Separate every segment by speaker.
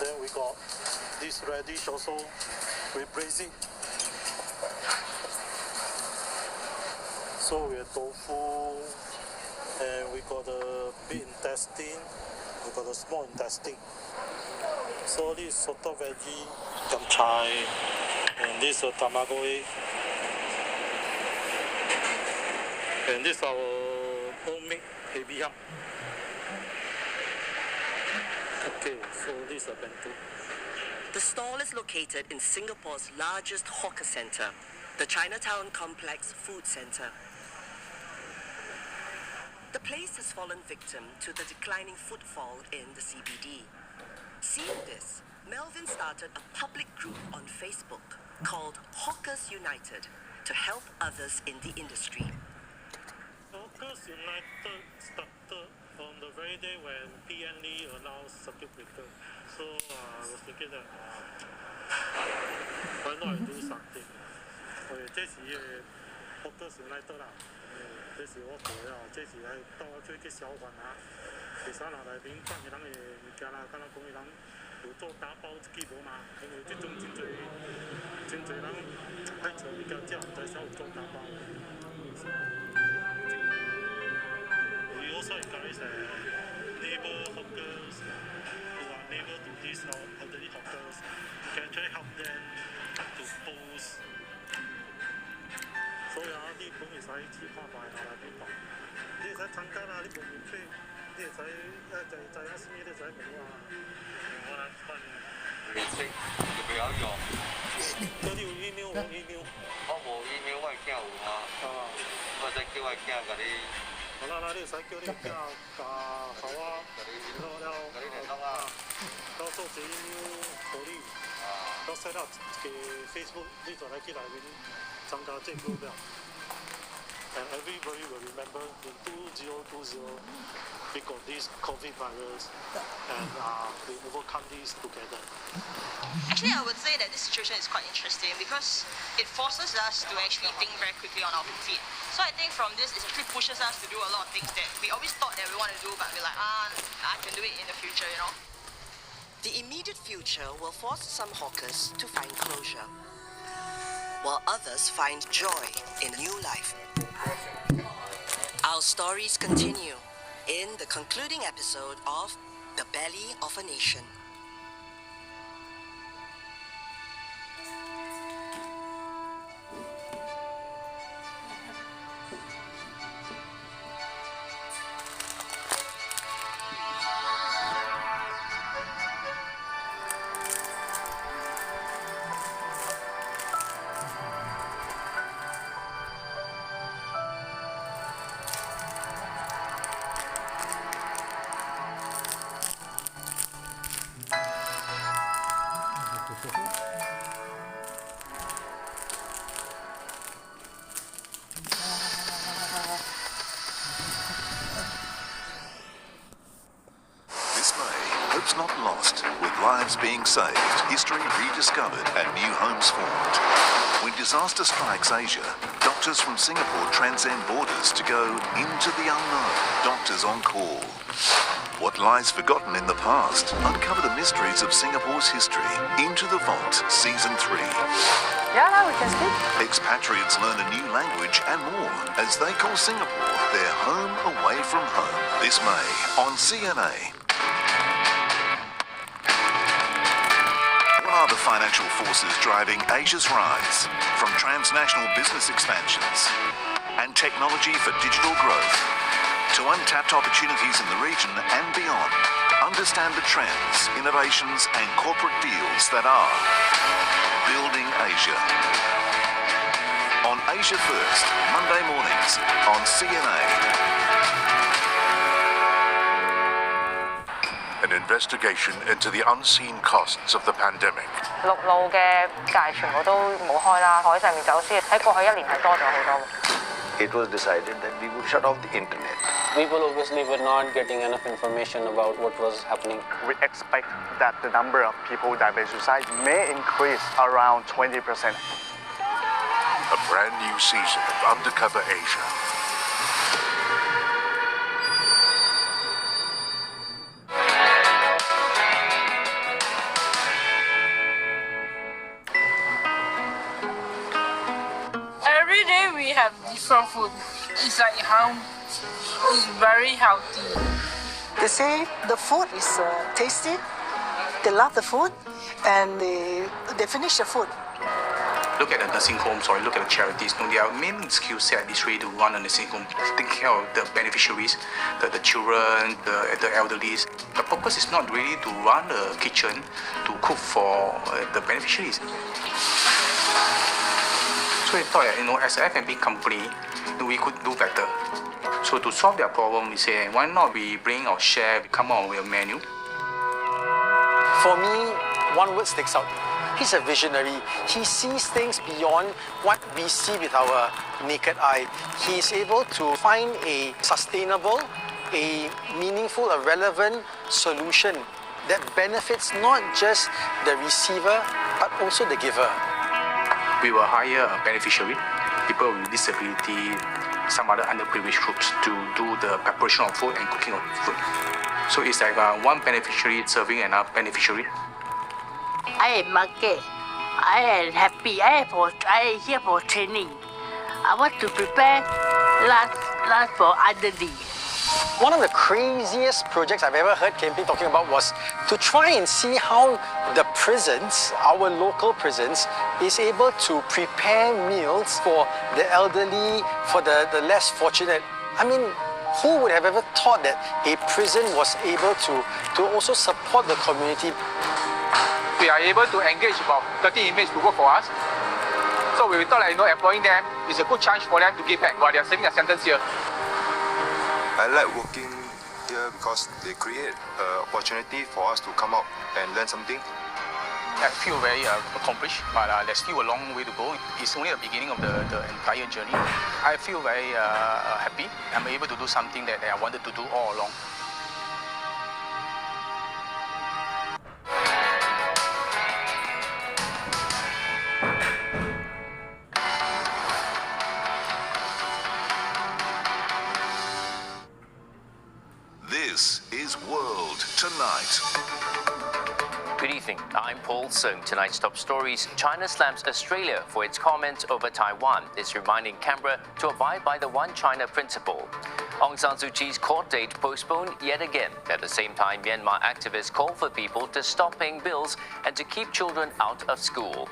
Speaker 1: Then we got this radish also. We braise it. So we have tofu, and we got the big intestine, we got the small intestine. So this sort of veggie, chai, and this is tamago egg. And this is our homemade heavy ham. Okay, so this is a bento.
Speaker 2: The stall is located in Singapore's largest hawker centre, the Chinatown Complex Food Centre. The place has fallen victim to the declining footfall in the CBD. Seeing this, Melvin started a public group on Facebook called Hawkers United to help others in the industry.
Speaker 1: Hawkers United started from the very day when PNE announced circuit breaker. So I was thinking that why not I do something? Okay, 這是 Hawkers United 啦。這是我做啦，這是係當我做啲小販啊，其實嗱內邊幫佢哋嘅物件啦，咁樣講佢哋有做打包基本嘛，因為這種真濟人喺做物件之後，就想做打包。We also encourage neighbor hawkers who are neighbor to these elderly hawkers. We can actually help them to post. 所以啊，你本會使似拍賣下來邊度？你會使參加啦，你冇免費，你會使就有什麼你使冇啊？我諗分你識要比較用。嗰啲有 email 冇 email？我冇 email，我係驚有嘛。啊，我使叫我驚嗰啲。好啦，你會使叫你驚好啊，嗰啲聯絡啊，到時候這 email 可以，到 set up 嘅 Facebook， 你就嚟去內面。參加這個表 and everybody will remember in 2020 we got this COVID virus and we overcome this together.
Speaker 3: Actually, I would say that this situation is quite interesting because it forces us to actually think very quickly on our feet. So I think from this, it actually pushes us to do a lot of things that we always thought that we want to do, but we're like, I can do it in the future, you know.
Speaker 2: The immediate future will force some hawkers to find closure, while others find joy in a new life. Our stories continue in the concluding episode of The Belly of a Nation.
Speaker 4: Hope's not lost, with lives being saved, history rediscovered and new homes formed. When disaster strikes Asia, doctors from Singapore transcend borders to go into the unknown. Doctors on call. What lies forgotten in the past? Uncover the mysteries of Singapore's history. Into the Vault, Season 3.
Speaker 5: Yeah, we can speak.
Speaker 4: Expatriates learn a new language and more as they call Singapore their home away from home. This May on CNA. What are the financial forces driving Asia's rise? From transnational business expansions and technology for digital growth to untapped opportunities in the region and beyond. Understand the trends, innovations and corporate deals that are building Asia. On Asia First, Monday mornings on CNA. An investigation into the unseen costs of the pandemic.
Speaker 5: 陸路嘅界全部都冇開啦，海上面走私喺過去1年係多咗好多。
Speaker 6: It was decided that we would shut off the internet.
Speaker 7: People obviously were not getting enough information about what was happening.
Speaker 8: We expect that the number of people that may suicide may increase around 20%.
Speaker 4: A brand new season of Undercover Asia.
Speaker 9: have different food. It's like it's very healthy.
Speaker 10: They say the food is tasty. They love the food, and they finish the food.
Speaker 11: Look at the nursing homes or look at the charities. Their main skill set is really to run a nursing home, take care of the beneficiaries, the children, the elderly. The purpose is not really to run a kitchen to cook for the beneficiaries. So we thought, as an F&B company, we could do better. So to solve their problem, we say, why not we bring our chef, come out with a menu.
Speaker 12: For me, one word sticks out. He's a visionary. He sees things beyond what we see with our naked eye. He is able to find a sustainable, a meaningful, a relevant solution that benefits not just the receiver, but also the giver.
Speaker 11: We will hire a beneficiary, people with disability, some other underprivileged groups to do the preparation of food and cooking of food. So it's like one beneficiary serving another beneficiary.
Speaker 9: I am market. I am happy. I am here for training. I want to prepare lunch for elderly.
Speaker 12: One of the craziest projects I've ever heard KMP talking about was to try and see how the prisons, our local prisons, is able to prepare meals for the elderly, for the less fortunate. I mean, who would have ever thought that a prison was able to also support the community?
Speaker 13: We are able to engage about 30 inmates to work for us. So we thought employing them is a good chance for them to give back while they are serving a sentence here.
Speaker 14: I like working here because they create an opportunity for us to come out and learn something.
Speaker 11: I feel very accomplished, but there's still a long way to go. It's only the beginning of the entire journey. I feel very happy. I'm able to do something that I wanted to do all along.
Speaker 4: This is World Tonight.
Speaker 15: Good evening, I'm Paul Sung. Tonight's top stories: China slams Australia for its comments over Taiwan. It's reminding Canberra to abide by the One China principle. Aung San Suu Kyi's court date postponed yet again. At the same time, Myanmar activists call for people to stop paying bills and to keep children out of school.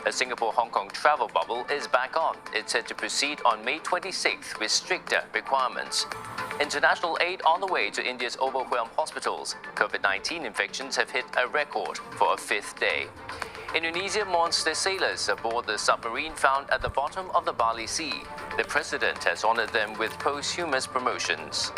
Speaker 15: A Singapore-Hong Kong travel bubble is back on. It's set to proceed on May 26th with stricter requirements. International aid on the way to India's overwhelmed hospitals. COVID-19 infections have hit a record for a fifth day. Indonesia mourns the sailors aboard the submarine found at the bottom of the Bali Sea. The president has honored them with posthumous promotions.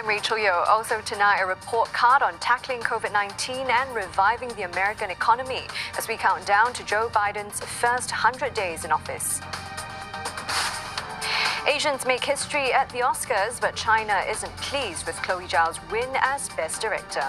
Speaker 16: Rachel Yeo. Also tonight, a report card on tackling COVID-19 and reviving the American economy as we count down to Joe Biden's first 100 days in office. Asians make history at the Oscars, but China isn't pleased with Chloe Zhao's win as Best Director.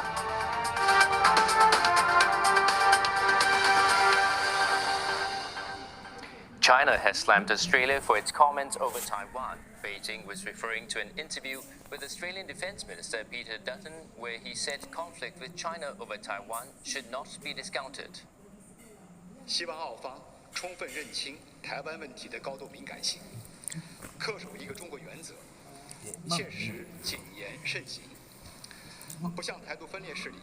Speaker 15: China has slammed Australia for its comments over Taiwan. Beijing was referring to an interview with Australian Defence Minister Peter Dutton, where he said conflict with China over Taiwan should not be discounted.
Speaker 17: 希望澳方充分认清台湾问题的高度敏感性，恪守一个中国原则，切实谨言慎行，不向台独分裂势力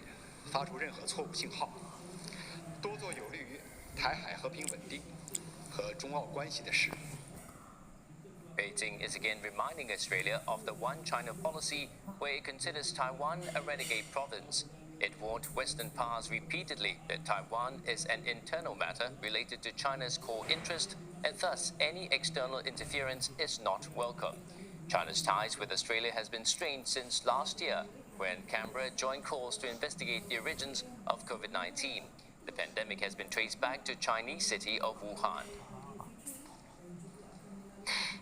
Speaker 17: 发出任何错误信号，多做有利于台海和平稳定和中澳关系的事。
Speaker 15: Beijing is again reminding Australia of the One China policy, where it considers Taiwan a renegade province. It warned Western powers repeatedly that Taiwan is an internal matter related to China's core interest, and thus any external interference is not welcome. China's ties with Australia has been strained since last year, when Canberra joined calls to investigate the origins of COVID-19. The pandemic has been traced back to Chinese city of Wuhan.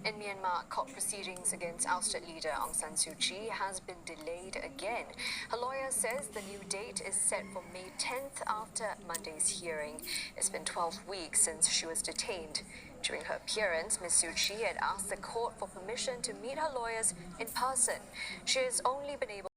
Speaker 16: In Myanmar, court proceedings against ousted leader Aung San Suu Kyi has been delayed again. Her lawyer says the new date is set for May 10th after Monday's hearing. It's been 12 weeks since she was detained. During her appearance, Ms. Suu Kyi had asked the court for permission to meet her lawyers in person. She has only been able